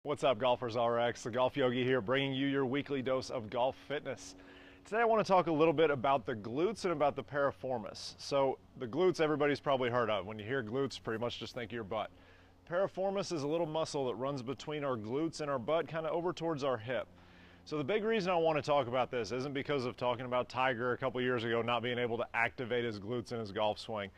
What's up, GolfersRx? The Golf Yogi here, bringing you your weekly dose of golf fitness. Today I want to talk a little bit about the glutes and about the piriformis. So the glutes everybody's probably heard of. When you hear glutes, pretty much just think of your butt. Piriformis is a little muscle that runs between our glutes and our butt, kind of over towards our hip. So the big reason I want to talk about this isn't because of talking about Tiger a couple years ago not being able to activate his glutes in his golf swing.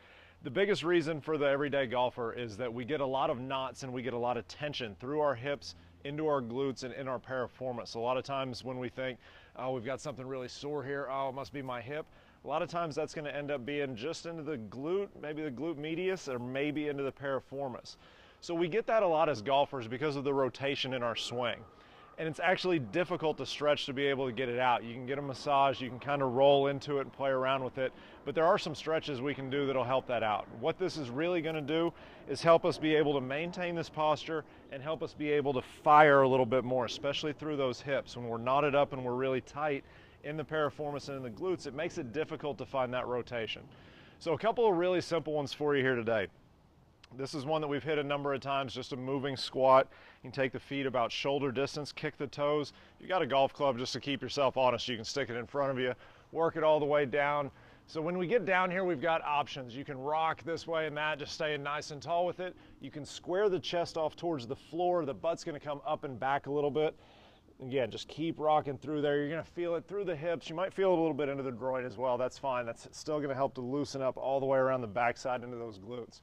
The biggest reason for the everyday golfer is that we get a lot of knots and we get a lot of tension through our hips into our glutes and in our piriformis. A lot of times when we think, oh, we've got something really sore here, oh, it must be my hip. A lot of times that's going to end up being just into the glute, maybe the glute medius, or maybe into the piriformis. So we get that a lot as golfers because of the rotation in our swing. And it's actually difficult to stretch to be able to get it out. You can get a massage, you can kind of roll into it and play around with it, but there are some stretches we can do that'll help that out. What this is really going to do is help us be able to maintain this posture and help us be able to fire a little bit more, especially through those hips. When we're knotted up and we're really tight in the piriformis and in the glutes, it makes it difficult to find that rotation. So a couple of really simple ones for you here today. This is one that we've hit a number of times, just a moving squat. You can take the feet about shoulder distance, kick the toes. If you got a golf club, just to keep yourself honest, you can stick it in front of you, work it all the way down. So when we get down here, we've got options. You can rock this way and that, just staying nice and tall with it. You can square the chest off towards the floor. The butt's gonna come up and back a little bit. Again, just keep rocking through there. You're gonna feel it through the hips. You might feel a little bit into the groin as well. That's fine. That's still gonna help to loosen up all the way around the backside into those glutes.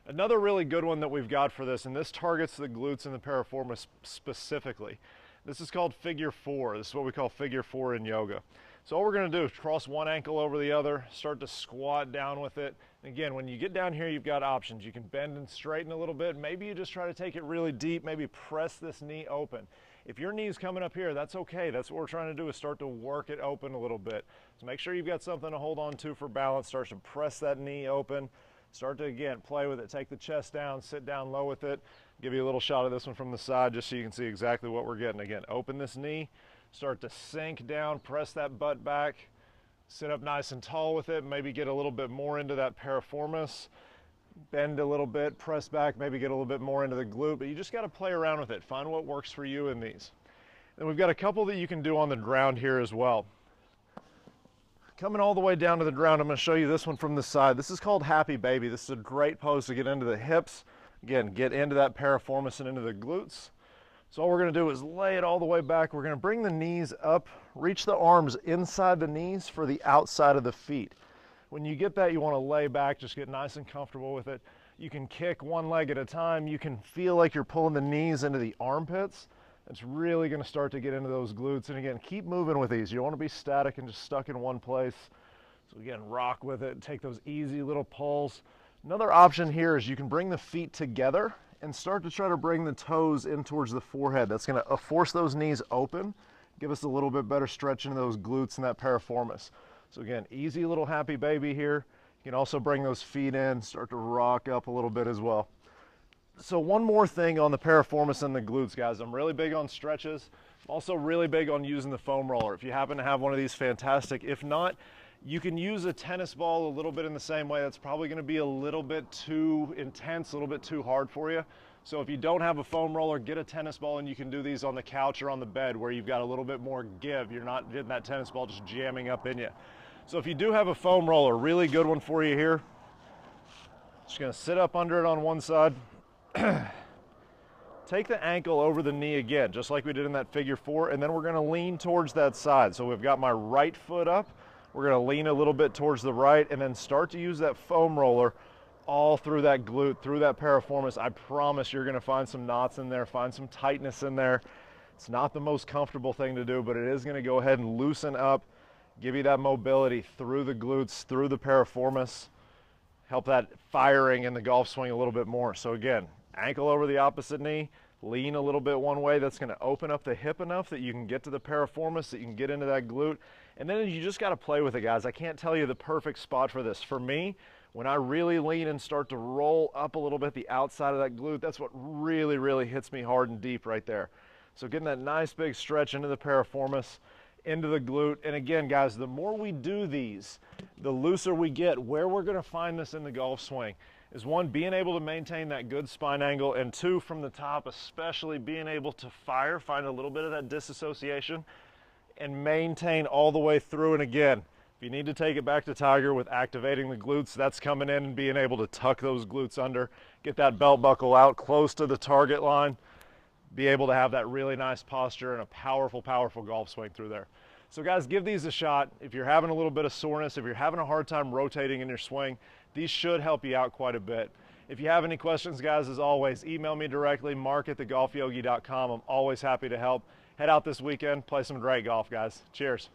Another really good one that we've got for this, and this targets the glutes and the piriformis specifically. This is called figure four. This is what we call figure four in yoga. So all we're going to do is cross one ankle over the other, start to squat down with it. And again, when you get down here, you've got options. You can bend and straighten a little bit. Maybe you just try to take it really deep, maybe press this knee open. If your knee's coming up here, that's okay. That's what we're trying to do, is start to work it open a little bit. So make sure you've got something to hold on to for balance. Start to press that knee open. Start to, again, play with it. Take the chest down, sit down low with it. Give you a little shot of this one from the side just so you can see exactly what we're getting. Again, open this knee, start to sink down, press that butt back, sit up nice and tall with it, maybe get a little bit more into that piriformis, bend a little bit, press back, maybe get a little bit more into the glute, but you just got to play around with it. Find what works for you in these. And we've got a couple that you can do on the ground here as well. Coming all the way down to the ground, I'm going to show you this one from the side. This is called Happy Baby. This is a great pose to get into the hips. Again, get into that piriformis and into the glutes. So all we're going to do is lay it all the way back. We're going to bring the knees up, reach the arms inside the knees for the outside of the feet. When you get that, you want to lay back, just get nice and comfortable with it. You can kick one leg at a time. You can feel like you're pulling the knees into the armpits. It's really going to start to get into those glutes. And again, keep moving with these. You don't want to be static and just stuck in one place. So again, rock with it, take those easy little pulls. Another option here is you can bring the feet together and start to try to bring the toes in towards the forehead. That's going to force those knees open, give us a little bit better stretch into those glutes and that piriformis. So again, easy little Happy Baby here. You can also bring those feet in, start to rock up a little bit as well. So one more thing on the piriformis and the glutes, guys. I'm really big on stretches. I'm also really big on using the foam roller. If you happen to have one of these, fantastic. If not, you can use a tennis ball a little bit in the same way. That's probably going to be a little bit too intense, a little bit too hard for you. So if you don't have a foam roller, get a tennis ball, and you can do these on the couch or on the bed where you've got a little bit more give. You're not getting that tennis ball just jamming up in you. So if you do have a foam roller, really good one for you here. Just going to sit up under it on one side. Take the ankle over the knee again, just like we did in that figure four, and then we're going to lean towards that side. So we've got my right foot up. We're going to lean a little bit towards the right and then start to use that foam roller all through that glute, through that piriformis. I promise you're going to find some knots in there, find some tightness in there. It's not the most comfortable thing to do, but it is going to go ahead and loosen up, give you that mobility through the glutes, through the piriformis, help that firing in the golf swing a little bit more. So again, ankle over the opposite knee, lean a little bit one way. That's going to open up the hip enough that you can get to the piriformis, that you can get into that glute. And then you just got to play with it, guys. I can't tell you the perfect spot for this. For me, when I really lean and start to roll up a little bit the outside of that glute, that's what really, really hits me hard and deep right there. So getting that nice big stretch into the piriformis, into the glute. And again, guys, the more we do these, the looser we get. Where we're going to find this in the golf swing is one, being able to maintain that good spine angle, and two, from the top, especially being able to find a little bit of that disassociation and maintain all the way through. And again, if you need to take it back to Tiger with activating the glutes, that's coming in and being able to tuck those glutes under, get that belt buckle out close to the target line, be able to have that really nice posture and a powerful, powerful golf swing through there. So guys, give these a shot. If you're having a little bit of soreness, if you're having a hard time rotating in your swing, these should help you out quite a bit. If you have any questions, guys, as always, email me directly, mark@thegolfyogi.com. I'm always happy to help. Head out this weekend, play some great golf, guys. Cheers.